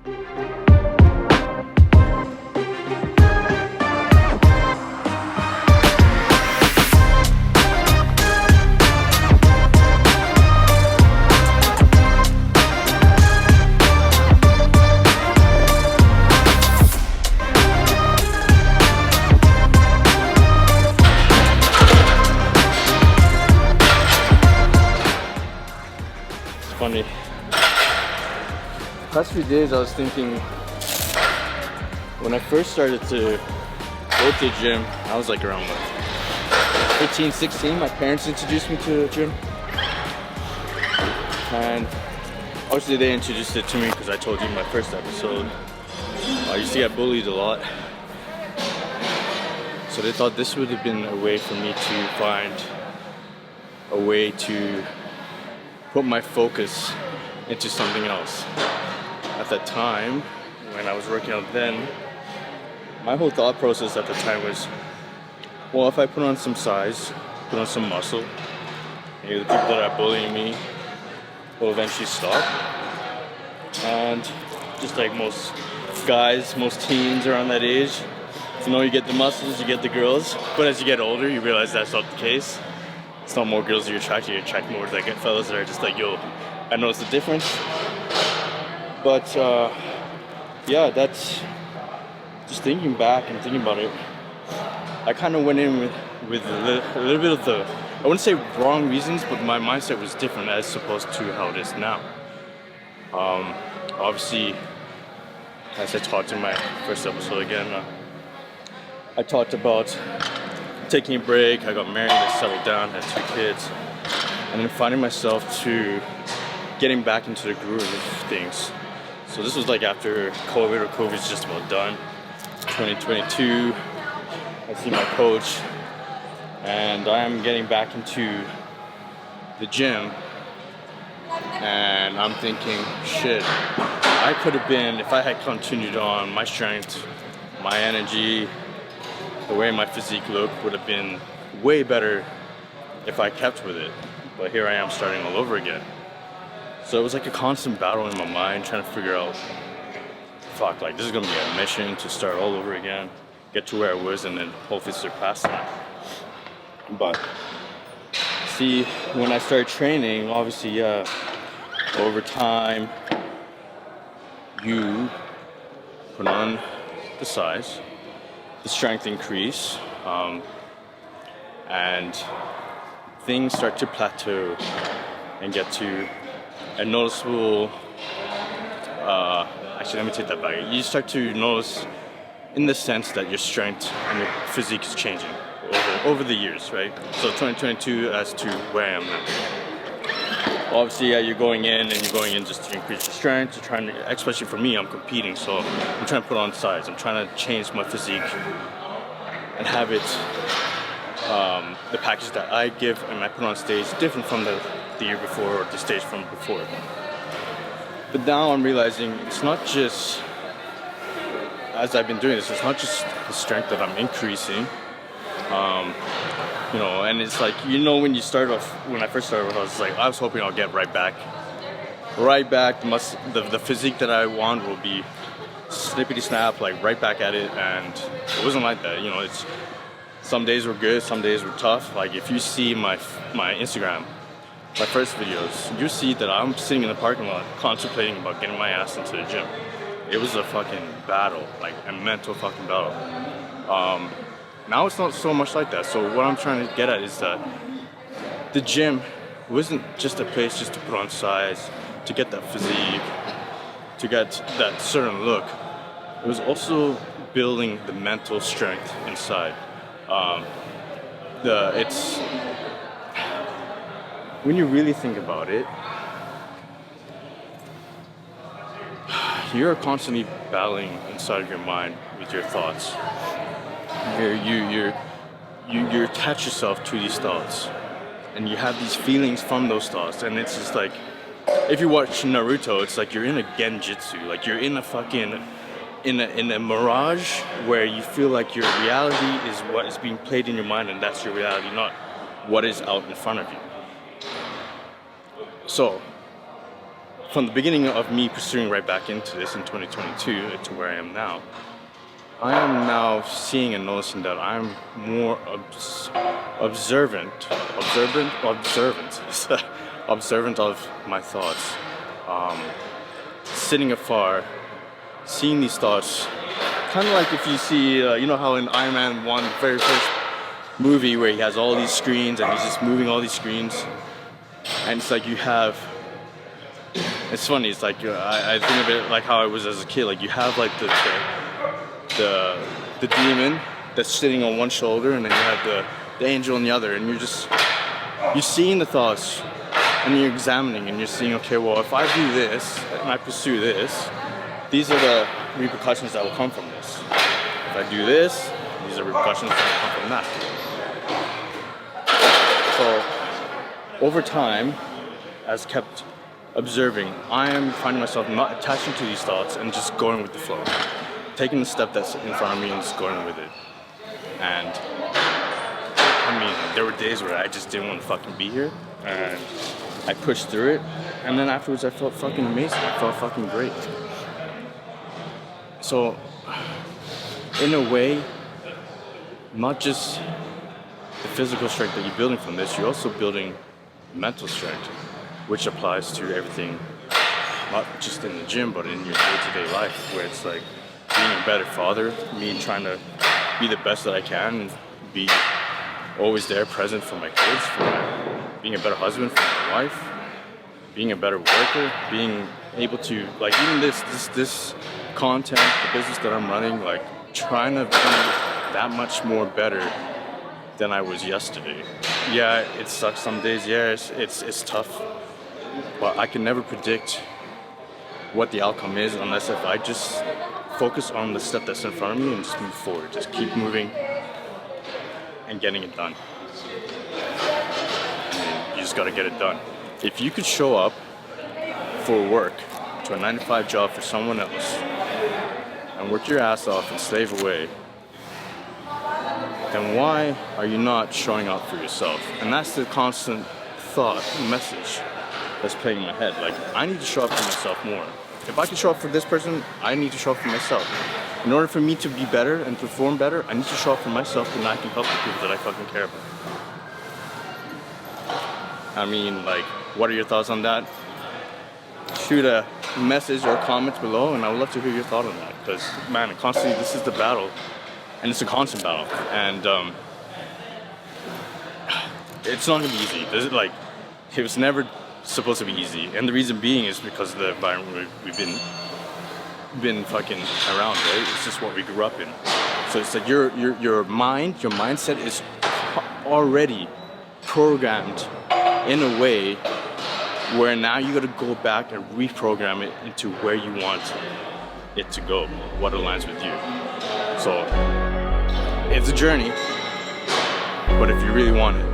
Funny. Past few days I was thinking, when I first started to go to the gym, I was like around 15, 16. My parents introduced me to the gym, and obviously they introduced it to me because I told you in my first episode I used to get bullied a lot, so they thought this would have been a way for me to find a way to put my focus into something else. At that time, when I was working out then, my whole thought process at the time was, well, if I put on some size, put on some muscle, maybe the people that are bullying me will eventually stop. And just like most guys, most teens around that age, you get the muscles, you get the girls, but as you get older, you realize that's not the case. It's not more girls you attract more like fellas that are just like, yo, I notice the difference. But yeah, that's just thinking back and thinking about it. I kind of went in with a little bit of the, I wouldn't say wrong reasons, but my mindset was different as opposed to how it is now. Obviously, as I talked in my first episode again, I talked about taking a break. I got married, I settled down, had 2 kids, and then finding myself to getting back into the groove of things. So this was like after COVID's just about done. 2022, I see my coach, and I am getting back into the gym, and I'm thinking, shit, I could have been, if I had continued on, my strength, my energy, the way my physique looked would have been way better if I kept with it. But here I am starting all over again. So it was like a constant battle in my mind, trying to figure out, fuck, like this is gonna be a mission to start all over again, get to where I was, and then hopefully surpass that. But see, when I started training, obviously, over time, you put on the size, the strength increase, and things start to plateau and get to a noticeable, actually let me take that back. You start to notice in the sense that your strength and your physique is changing over the years, right? So 2022 as to where I am now. Obviously, yeah, you're going in just to increase your strength. You're trying to, especially for me, I'm competing, so I'm trying to put on size. I'm trying to change my physique and have it, the package that I give and I put on stage different from the year before or the stage from before. But now I'm realizing it's not just, as I've been doing this, it's not just the strength that I'm increasing. And it's like, when you start off, when I first started off, I was hoping I'll get right back. The physique that I want will be snippety snap, like right back at it, and it wasn't like that. It's, some days were good, some days were tough. Like if you see my Instagram, my first videos, you see that I'm sitting in the parking lot contemplating about getting my ass into the gym. It was a fucking battle, like a mental fucking battle. Now it's not so much like that. So what I'm trying to get at is that the gym wasn't just a place just to put on size, to get that physique, to get that certain look. It was also building the mental strength inside. It's when you really think about it, you're constantly battling inside of your mind with your thoughts. You attach yourself to these thoughts, and you have these feelings from those thoughts, and it's just like, if you watch Naruto, it's like you're in a genjutsu, like you're in a fucking, in a mirage where you feel like your reality is what is being played in your mind, and that's your reality, not what is out in front of you. So, from the beginning of me pursuing right back into this in 2022 to where I am now, I am now seeing and noticing that I'm more observant of my thoughts. Sitting afar, seeing these thoughts, kind of like if you see, you know how in Iron Man 1, the very first movie where he has all these screens and he's just moving all these screens, and it's like you have, it's funny, it's like I think of it like how I was as a kid, like you have like the demon that's sitting on one shoulder, and then you have the angel on the other, and you're seeing the thoughts, and you're examining, and you're seeing, okay, well, if I do this and I pursue this, these are the repercussions that will come from this. If I do this, these are repercussions that will come from that. So over time, as kept observing, I am finding myself not attaching to these thoughts and just going with the flow, taking the step that's in front of me and just going with it. And I mean, there were days where I just didn't want to fucking be here, and I pushed through it, and then afterwards I felt fucking amazing. I felt fucking great. So in a way, not just the physical strength that you're building from this, you're also building mental strength, which applies to everything, not just in the gym, but in your day-to-day life, where it's like being a better father, me trying to be the best that I can, and be always there, present for my kids, being a better husband for my wife, being a better worker, being able to, like, even this content, the business that I'm running, like, trying to be that much more better than I was yesterday. Yeah, it sucks some days. Yeah, it's tough, but I can never predict what the outcome is unless if I just focus on the step that's in front of me and just move forward. Just keep moving and getting it done. And you just gotta get it done. If you could show up for work to a 9-to-5 job for someone else and work your ass off and slave away, then why are you not showing up for yourself? And that's the constant thought, message that's playing in my head. Like, I need to show up for myself more. If I can show up for this person, I need to show up for myself. In order for me to be better and perform better, I need to show up for myself, and I can help the people that I fucking care about. I mean, like, what are your thoughts on that? Shoot a message or a comment below, and I would love to hear your thought on that. Because, man, constantly, this is the battle, and it's a constant battle. And it's not gonna be easy. It was never supposed to be easy, and the reason being is because of the environment we've been fucking around, right? It's just what we grew up in. So it's like your mindset is already programmed in a way where now you got to go back and reprogram it into where you want it to go, what aligns with you. So it's a journey, but if you really want it,